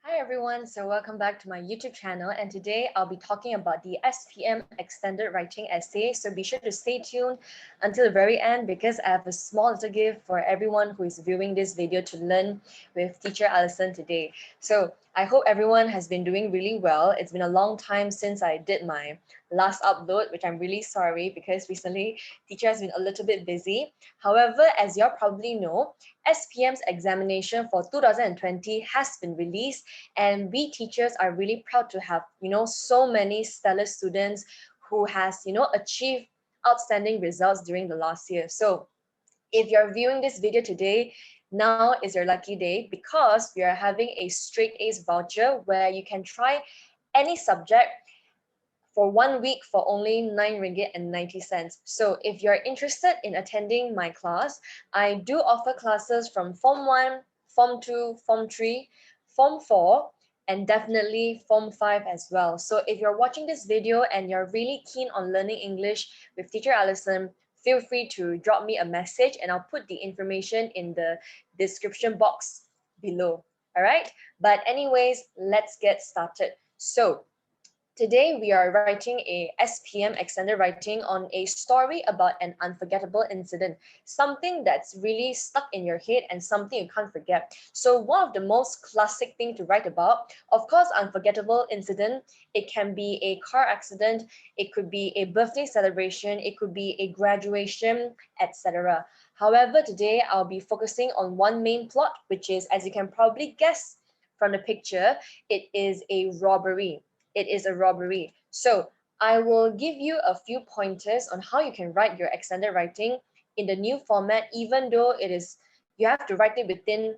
Hi everyone, so welcome back to my YouTube channel, and today I'll be talking about the SPM extended writing essay. So be sure to stay tuned until the very end because I have a small little gift for everyone who is viewing this video to learn with teacher Alison today. So I hope everyone has been doing really well. It's been a long time since I did my last upload, which I'm really sorry because recently teacher has been a little bit busy. However, as you all probably know, SPM's examination for 2020 has been released, and we teachers are really proud to have so many stellar students who has achieved outstanding results during the last year. So if you're viewing this video today, now is your lucky day because we are having a straight A's voucher where you can try any subject for 1 week for only 9 ringgit and 90 cents. So if you're interested in attending my class, I do offer classes from Form 1, Form 2, Form 3, Form 4, and definitely Form 5 as well. So if you're watching this video and you're really keen on learning English with Teacher Alison, feel free to drop me a message and I'll put the information in the description box below. All right, but anyways, let's get started. So today, we are writing a SPM extended writing on a story about an unforgettable incident, something that's really stuck in your head and something you can't forget. So one of the most classic thing to write about, of course, unforgettable incident, it can be a car accident, it could be a birthday celebration, it could be a graduation, etc. However, today I'll be focusing on one main plot, which is, as you can probably guess from the picture, it is a robbery. It is a robbery. So I will give you a few pointers on how you can write your extended writing in the new format, even though you have to write it within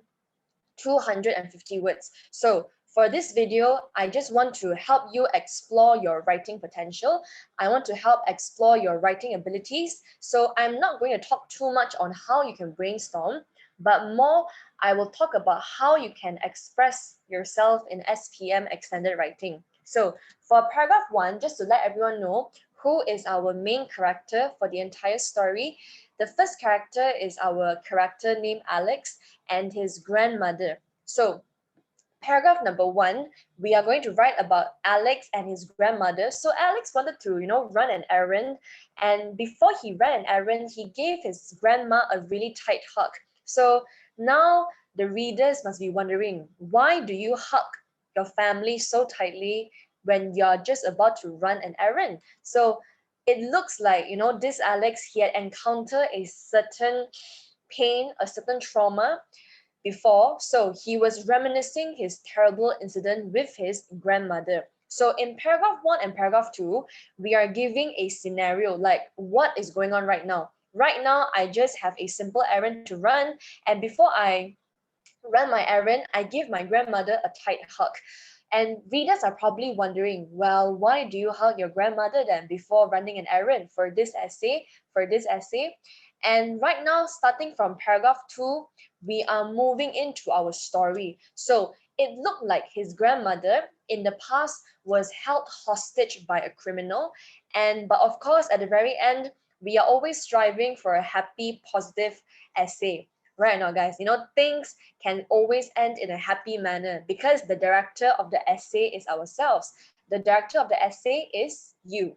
250 words. So for this video, I just want to help you explore your writing potential. I want to help explore your writing abilities. So I'm not going to talk too much on how you can brainstorm, but more I will talk about how you can express yourself in SPM extended writing. So for paragraph 1, just to let everyone know who is our main character for the entire story, the first character is our character named Alex and his grandmother. So paragraph number 1, we are going to write about Alex and his grandmother. So Alex wanted to, run an errand, and before he ran an errand, he gave his grandma a really tight hug. So now the readers must be wondering, why do you hug your family so tightly when you're just about to run an errand? So it looks like, this Alex, he had encountered a certain pain, a certain trauma before, so he was reminiscing his terrible incident with his grandmother. So in paragraph 1 and paragraph 2, we are giving a scenario like what is going on right now. Right now, I just have a simple errand to run, and before I run my errand, I give my grandmother a tight hug. And readers are probably wondering, well, why do you hug your grandmother then before running an errand for this essay? And right now, starting from paragraph 2, we are moving into our story. So it looked like his grandmother in the past was held hostage by a criminal. But of course, at the very end, we are always striving for a happy, positive essay. Right now, guys, things can always end in a happy manner because the director of the essay is ourselves. The director of the essay is you.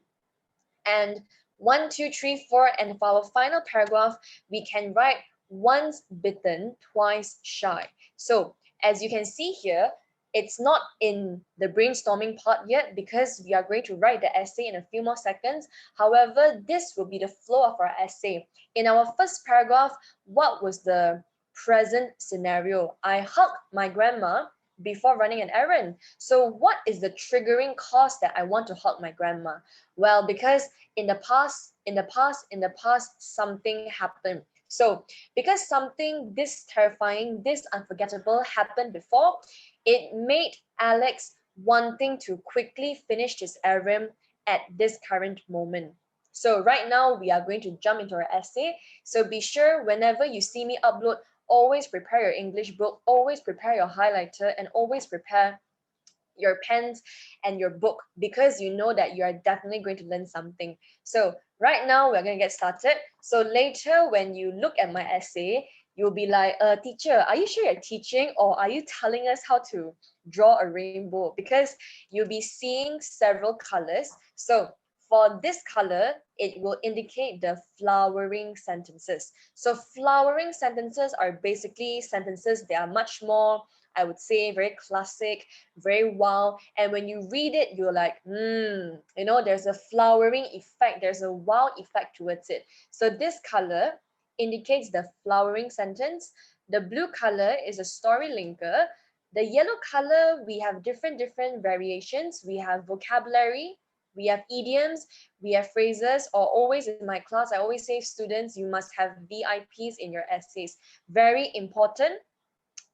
And 1, 2, 3, 4, and for our final paragraph, we can write once bitten, twice shy. So as you can see here, it's not in the brainstorming part yet because we are going to write the essay in a few more seconds. However, this will be the flow of our essay. In our first paragraph, what was the present scenario? I hugged my grandma before running an errand. So what is the triggering cause that I want to hug my grandma? Well, because in the past, something happened. So because something this terrifying, this unforgettable happened before, it made Alex wanting to quickly finish his errand at this current moment. So right now, we are going to jump into our essay. So be sure whenever you see me upload, always prepare your English book, always prepare your highlighter, and always prepare your pens and your book because you know that you are definitely going to learn something. So right now we're going to get started. So later when you look at my essay, you'll be like, teacher, are you sure you're teaching or are you telling us how to draw a rainbow? Because you'll be seeing several colors. So for this color, it will indicate the flowering sentences. So flowering sentences are basically sentences that are much more, I would say, very classic, very wow. And when you read it, you're like, there's a flowering effect, there's a wow effect towards it. So this color indicates the flowering sentence. The blue color is a story linker. The yellow color, we have different variations. We have vocabulary, we have idioms, we have phrases, or always in my class, I always say, students, you must have VIPs in your essays. Very important,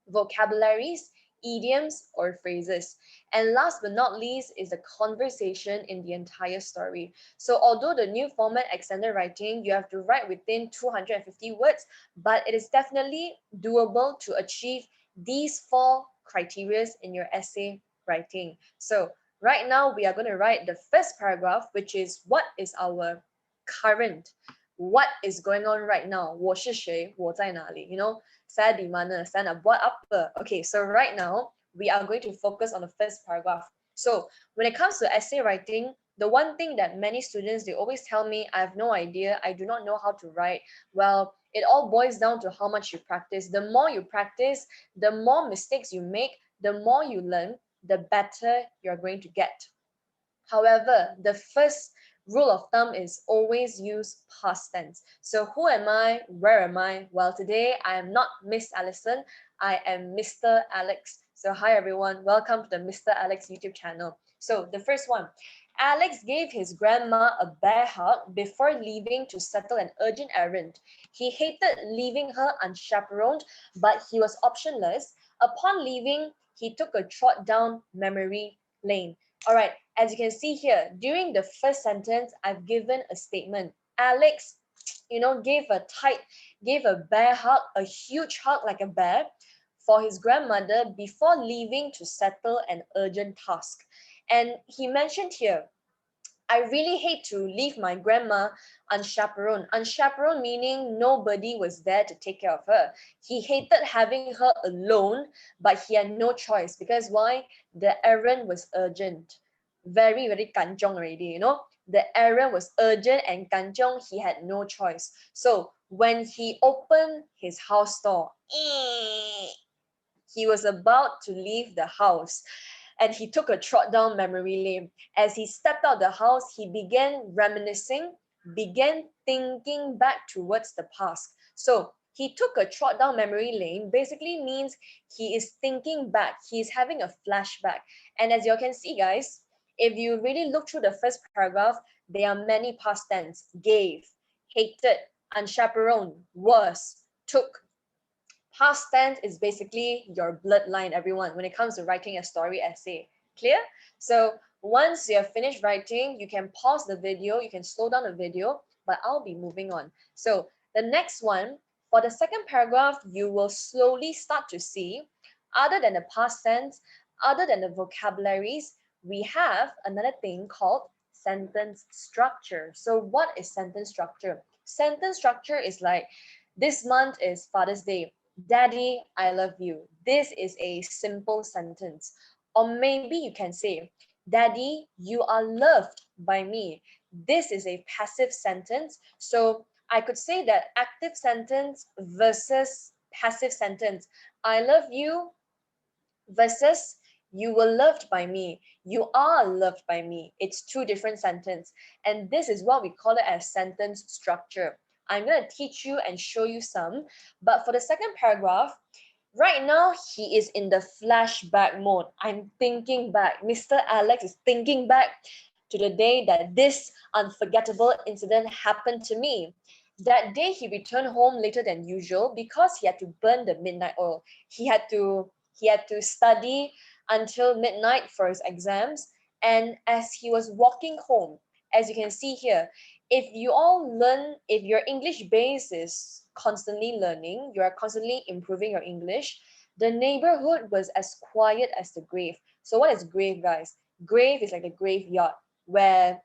vocabularies, idioms, or phrases. And last but not least is the conversation in the entire story. So although the new format extended writing, you have to write within 250 words, but it is definitely doable to achieve these 4 criteria in your essay writing. So right now we are going to write the first paragraph, which is what is our current, what is going on right now. 我是谁，我在哪里, saya di mana, saya nak buat apa. Okay, so right now we are going to focus on the first paragraph. So when it comes to essay writing, the one thing that many students, they always tell me, I have no idea, I do not know how to write. Well, it all boils down to how much you practice. The more you practice, the more mistakes you make, the more you learn, the better you're going to get. However, the first rule of thumb is always use past tense. So who am I? Where am I? Well, today I am not Miss Allison. I am Mr. Alex. So hi everyone, welcome to the Mr. Alex YouTube channel. So the first one, Alex gave his grandma a bear hug before leaving to settle an urgent errand. He hated leaving her unchaperoned, but he was optionless. Upon leaving, he took a trot down memory lane. All right, as you can see here, during the first sentence, I've given a statement. Alex, gave a bear hug, a huge hug like a bear for his grandmother before leaving to settle an urgent task. And he mentioned here, I really hate to leave my grandma unchaperoned. Unchaperoned meaning nobody was there to take care of her. He hated having her alone, but he had no choice because why? The errand was urgent. Very kanchong already, The errand was urgent and kanchong, he had no choice. So when he opened his house door, he was about to leave the house and he took a trot down memory lane. As he stepped out the house, he began reminiscing, began thinking back towards the past. So he took a trot down memory lane basically means he is thinking back, he's having a flashback. And as you can see, guys, if you really look through the first paragraph, there are many past tense. Gave, hated, unchaperoned, was, took. Past tense is basically your bloodline, everyone, when it comes to writing a story essay. Clear? So once you have finished writing, you can pause the video, you can slow down the video, but I'll be moving on. So the next one, for the second paragraph, you will slowly start to see, other than the past tense, other than the vocabularies, we have another thing called sentence structure. So what is sentence structure? Sentence structure is like, this month is Father's Day. Daddy, I love you. This is a simple sentence. Or maybe you can say, Daddy, you are loved by me. This is a passive sentence. So I could say that active sentence versus passive sentence. I love you versus you were loved by me. You are loved by me. It's two different sentences. And this is what we call it as sentence structure. I'm going to teach you and show you some. But for the second paragraph, right now he is in the flashback mode. I'm thinking back. Mr. Alex is thinking back to the day that this unforgettable incident happened to me. That day he returned home later than usual because he had to burn the midnight oil. He had to study until midnight for his exams. And as he was walking home, as you can see here, if your English base is constantly learning, you are constantly improving your English, the neighborhood was as quiet as the grave. So what is grave, guys? Grave is like a graveyard where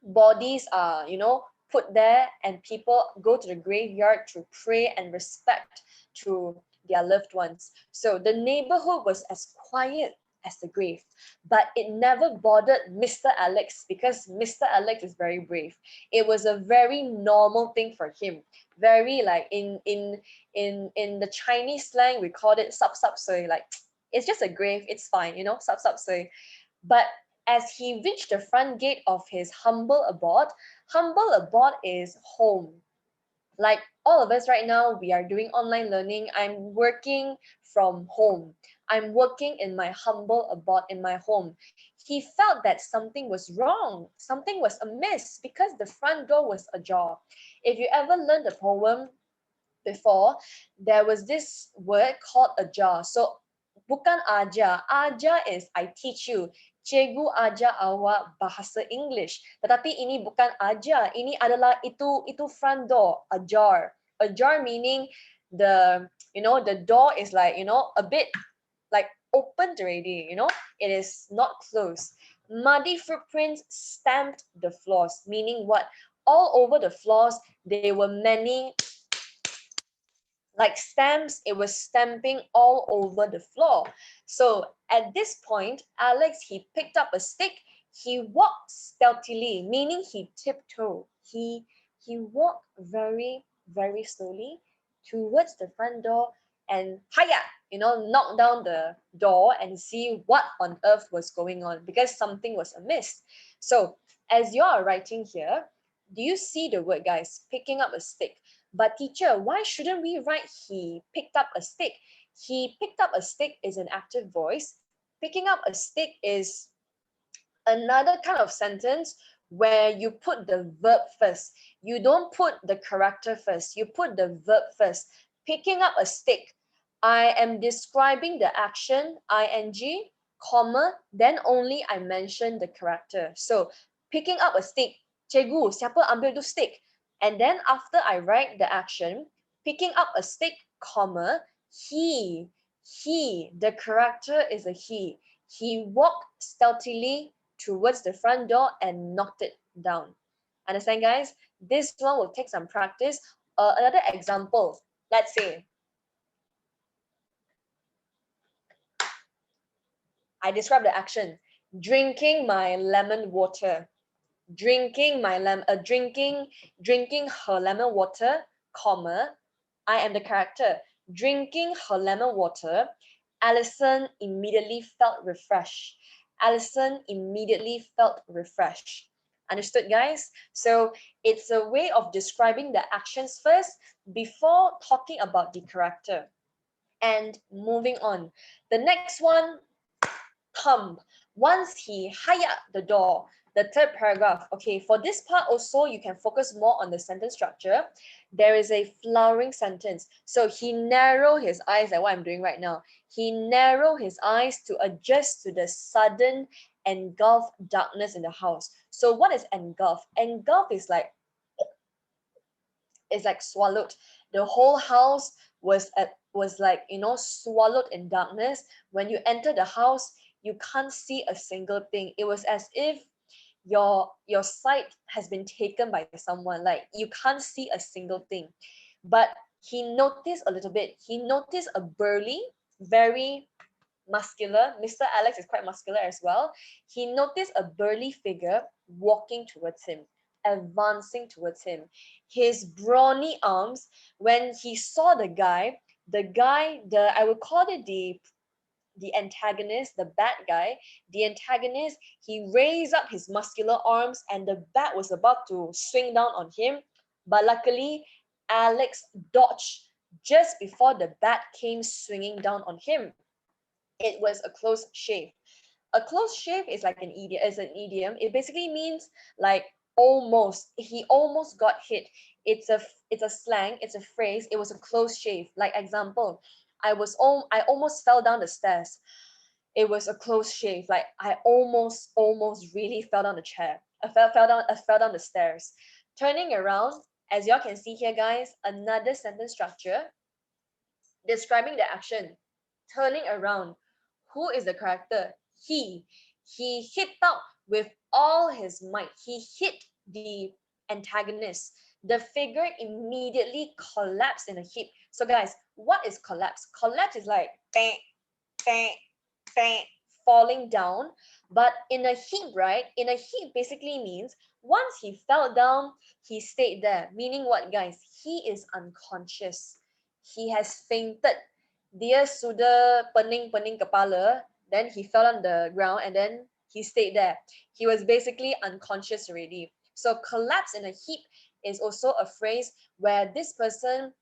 bodies are, put there, and people go to the graveyard to pray and respect to their loved ones. So the neighborhood was as quiet as the grave, but it never bothered Mr. Alex because Mr. Alex is very brave. It was a very normal thing for him. Very like in the Chinese slang, we called it sap sap sui, like it's just a grave, it's fine, you know, sap sap sui. But as he reached the front gate of his humble abode is home. Like all of us right now, we are doing online learning. I'm working from home. I'm working in my humble abode in my home. He felt that something was wrong, something was amiss because the front door was ajar. If you ever learned the poem before, there was this word called ajar. So bukan ajar. Ajar is I teach you. Cikgu ajar awak bahasa English. Tetapi ini bukan ajar. Ini adalah itu front door, ajar. Ajar meaning the door is like, a bit like opened already, it is not closed. Muddy footprints stamped the floors, meaning what? All over the floors, there were many like stamps. It was stamping all over the floor. So at this point, Alex, he picked up a stick. He walked stealthily, meaning he tiptoed. He walked very, very slowly towards the front door and hiya, knock down the door and see what on earth was going on because something was amiss. So as you are writing here, do you see the word, guys? Picking up a stick. But teacher, why shouldn't we write he picked up a stick? He picked up a stick is an active voice. Picking up a stick is another kind of sentence where you put the verb first. You don't put the character first. You put the verb first. Picking up a stick. I am describing the action, ing, comma, then only I mention the character. So picking up a stick. Cikgu, siapa ambil tu stick? And then after I write the action, picking up a stick, comma, he, the character is a he. He walked stealthily towards the front door and knocked it down. Understand, guys? This one will take some practice. Another example, let's say, I describe the action, drinking my lemon water. Drinking her lemon water, comma, I am the character. Drinking her lemon water, Alison immediately felt refreshed. Alison immediately felt refreshed. Understood, guys? So it's a way of describing the actions first before talking about the character. And moving on. The next one, thumb. Once he hired the door, the third paragraph. Okay, for this part also, you can focus more on the sentence structure. There is a flowering sentence. So he narrowed his eyes, like what I'm doing right now. He narrowed his eyes to adjust to the sudden engulfed darkness in the house. So what is engulf? Engulf is like, it's like swallowed. The whole house was like, swallowed in darkness. When you enter the house, you can't see a single thing. It was as if your sight has been taken by someone. Like you can't see a single thing. But he noticed a little bit. He noticed a burly, very muscular. Mr. Alex is quite muscular as well. He noticed a burly figure walking towards him, advancing towards him. His brawny arms, when he saw the guy, I would call it the antagonist, the bad guy, the antagonist, he raised up his muscular arms and the bat was about to swing down on him. But luckily, Alex dodged just before the bat came swinging down on him. It was a close shave. A close shave is like an idiom. It basically means like almost. He almost got hit. It's a slang. It's a phrase. It was a close shave. Like example, I almost fell down the stairs. It was a close shave. Like I almost really fell down the chair. I fell down the stairs. Turning around, as y'all can see here, guys, another sentence structure describing the action. Turning around. Who is the character? He hit out with all his might. He hit the antagonist, the figure immediately collapsed in a heap. So guys, what is collapse? Collapse is like bang, bang, bang, falling down. But in a heap, right? In a heap basically means once he fell down, he stayed there. Meaning what, guys? He is unconscious. He has fainted. Dia sudah pening-pening kepala. Then he fell on the ground and then he stayed there. He was basically unconscious already. So collapse in a heap is also a phrase where this person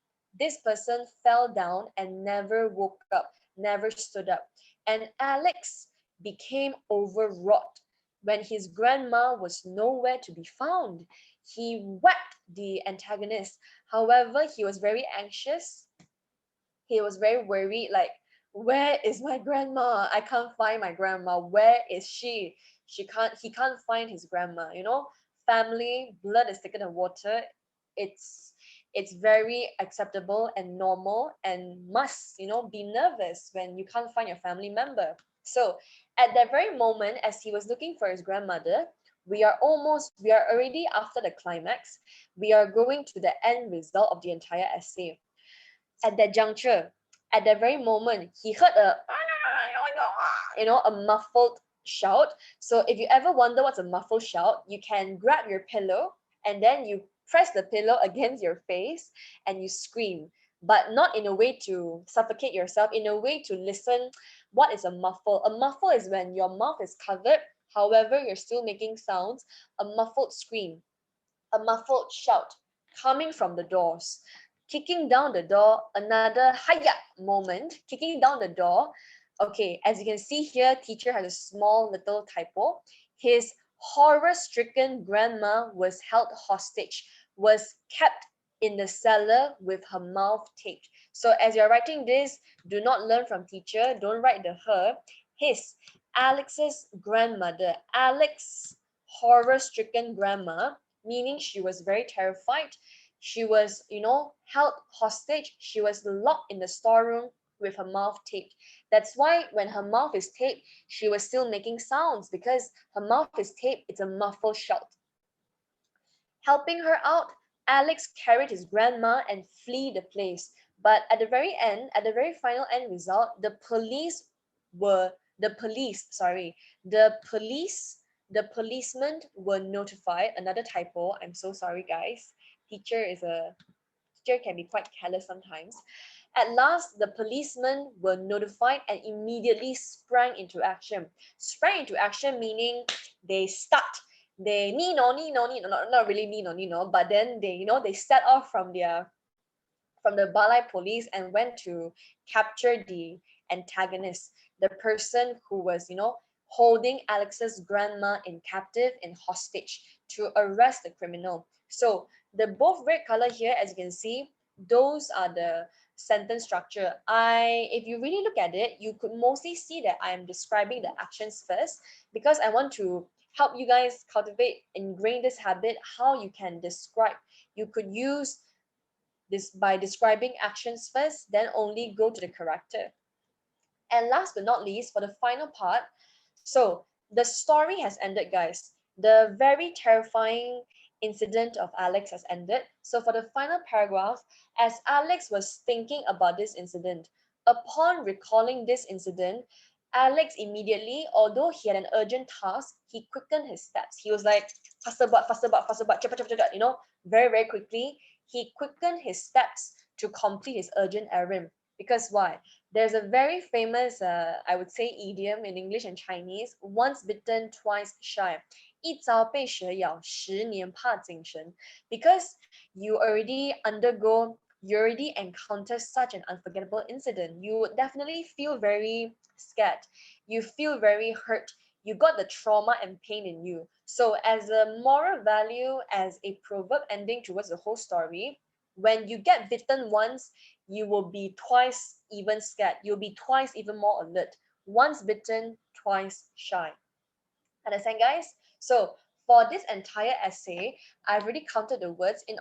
fell down and never woke up, never stood up. And Alex became overwrought when his grandma was nowhere to be found. He wept the antagonist. However, he was very anxious. He was very worried, like, where is my grandma? I can't find my grandma. Where is she? He can't find his grandma. Family, blood is thicker than water. It's very acceptable and normal and must, be nervous when you can't find your family member. So at that very moment, as he was looking for his grandmother, we are already after the climax. We are going to the end result of the entire essay. At that juncture, at that very moment, he heard a muffled shout. So if you ever wonder what's a muffled shout, you can grab your pillow and then you press the pillow against your face and you scream, but not in a way to suffocate yourself, in a way to listen. What is a muffle? A muffle is when your mouth is covered, however, you're still making sounds. A muffled scream, a muffled shout coming from the doors. Kicking down the door, another hiya moment, kicking down the door. Okay, as you can see here, teacher has a small little typo. His horror-stricken grandma was held hostage, was kept in the cellar with her mouth taped. So as you're writing this, do not learn from teacher, don't write the her. His, Alex's grandmother, Alex horror-stricken grandma, meaning she was very terrified. She was, held hostage. She was locked in the storeroom with her mouth taped. That's why when her mouth is taped, she was still making sounds because her mouth is taped. It's a muffled shout. Helping her out, Alex carried his grandma and flee the place. But at the very end, at the very final end result, were the police, sorry, the policemen were notified. Another typo. I'm so sorry, guys. Teacher can be quite careless sometimes. At last, the policemen were notified and immediately sprang into action. Sprang into action meaning they start. They ni no, not really ni no, but then they set off from the Balai police and went to capture the antagonist, the person who was, holding Alex's grandma in captive in hostage to arrest the criminal. So the both red color here, as you can see, those are the sentence structure. If you really look at it, you could mostly see that I am describing the actions first because I want to help you guys cultivate, ingrain this habit, how you can describe. You could use this by describing actions first, then only go to the character. And last but not least, for the final part, so the story has ended, guys. The very terrifying incident of Alex has ended. So for the final paragraph, as Alex was thinking about this incident, upon recalling this incident, Alex immediately, although he had an urgent task, he quickened his steps. He was like, faster but, cepat, cepat, cepat, very, very quickly. He quickened his steps to complete his urgent errand. Because why? There's a very famous, I would say, idiom in English and Chinese: once bitten, twice shy. 一朝被蛇咬，十年怕井绳. Because you already encounter such an unforgettable incident, you would definitely feel very scared. You feel very hurt. You got the trauma and pain in you. So as a moral value, as a proverb ending towards the whole story, when you get bitten once, you will be twice even scared. You'll be twice even more alert. Once bitten, twice shy. Understand, guys? So for this entire essay, I've already counted the words. In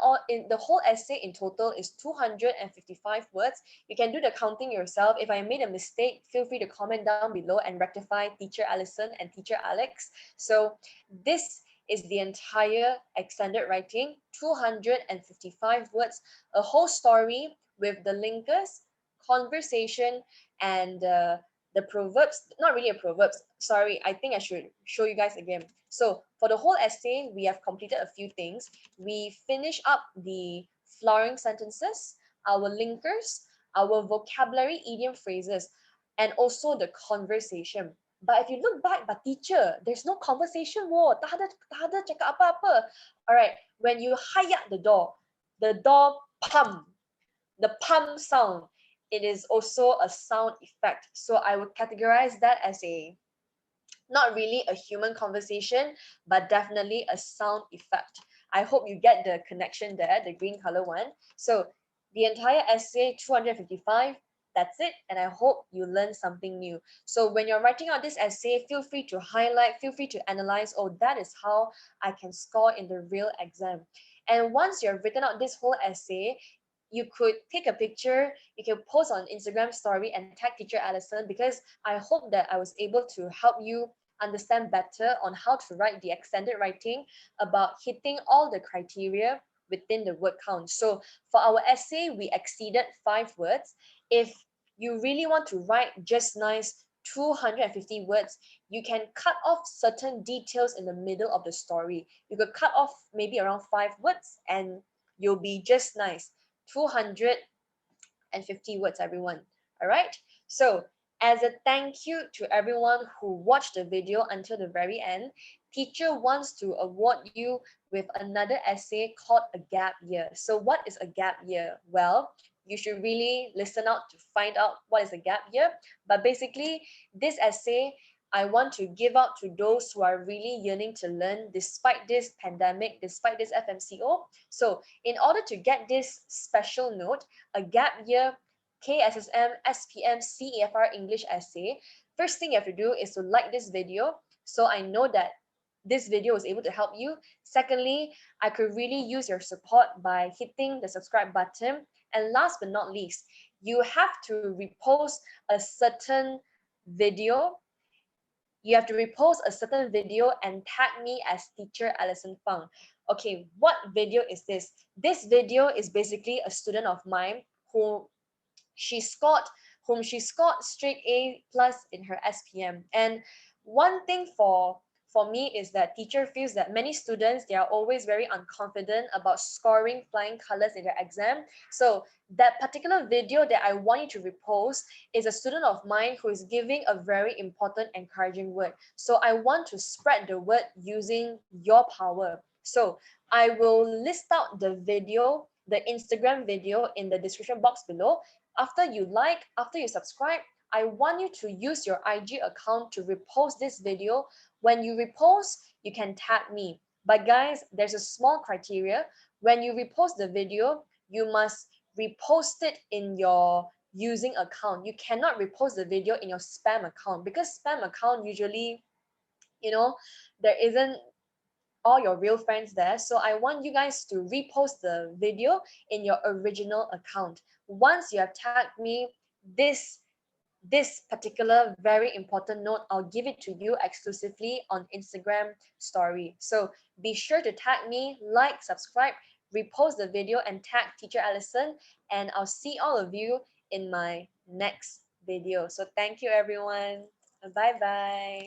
the whole essay in total is 255 words. You can do the counting yourself. If I made a mistake, feel free to comment down below and rectify teacher Allison and teacher Alex. So this is the entire extended writing, 255 words, a whole story with the linkers, conversation, and the proverbs. Not really a proverbs, sorry, I think I should show you guys again. So for the whole essay, we have completed a few things. We finish up the flowering sentences, our linkers, our vocabulary, idiom phrases, and also the conversation. But if you look back, but teacher, there's no conversation, wo. Tak ada cakap apa-apa. All right, when you hayak the door pump, the pump sound, it is also a sound effect. So I would categorize that as a not really a human conversation, but definitely a sound effect. I hope you get the connection there, the green color one. So the entire essay, 255, that's it. And I hope you learn something new. So when you're writing out this essay, feel free to highlight, feel free to analyze, oh, that is how I can score in the real exam. And once you've written out this whole essay, you could take a picture, you can post on Instagram story and tag teacher Allison, because I hope that I was able to help you understand better on how to write the extended writing about hitting all the criteria within the word count. So for our essay, we exceeded 5 words. If you really want to write just nice 250 words, you can cut off certain details in the middle of the story. You could cut off maybe around 5 words and you'll be just nice. 250 words, everyone. All right. So as a thank you to everyone who watched the video until the very end, teacher wants to award you with another essay called a gap year. So what is a gap year? Well, you should really listen out to find out what is a gap year. But basically, this essay I want to give out to those who are really yearning to learn despite this pandemic, despite this FMCO. So in order to get this special note, a gap year KSSM, SPM, CEFR English essay, first thing you have to do is to like this video so I know that this video was able to help you. Secondly, I could really use your support by hitting the subscribe button. And last but not least, you have to repost a certain video. You have to repost a certain video and tag me as teacher Allison Fang. Okay, what video is this? This video is basically a student of mine she scored whom she scored straight A plus in her SPM. And one thing for me is that teacher feels that many students, they are always very unconfident about scoring flying colors in their exam. So that particular video that I want you to repost is a student of mine who is giving a very important encouraging word. So I want to spread the word using your power. So I will list out the video, the Instagram video in the description box below. After you like, after you subscribe, I want you to use your IG account to repost this video. When you repost, you can tag me. But guys, there's a small criteria. When you repost the video, you must repost it in your using account. You cannot repost the video in your spam account, because spam account usually, there isn't all your real friends there. So I want you guys to repost the video in your original account. Once you have tagged me, this particular very important note, I'll give it to you exclusively on Instagram story. So be sure to tag me, like, subscribe, repost the video and tag teacher Allison, and I'll see all of you in my next video. So thank you everyone. Bye bye.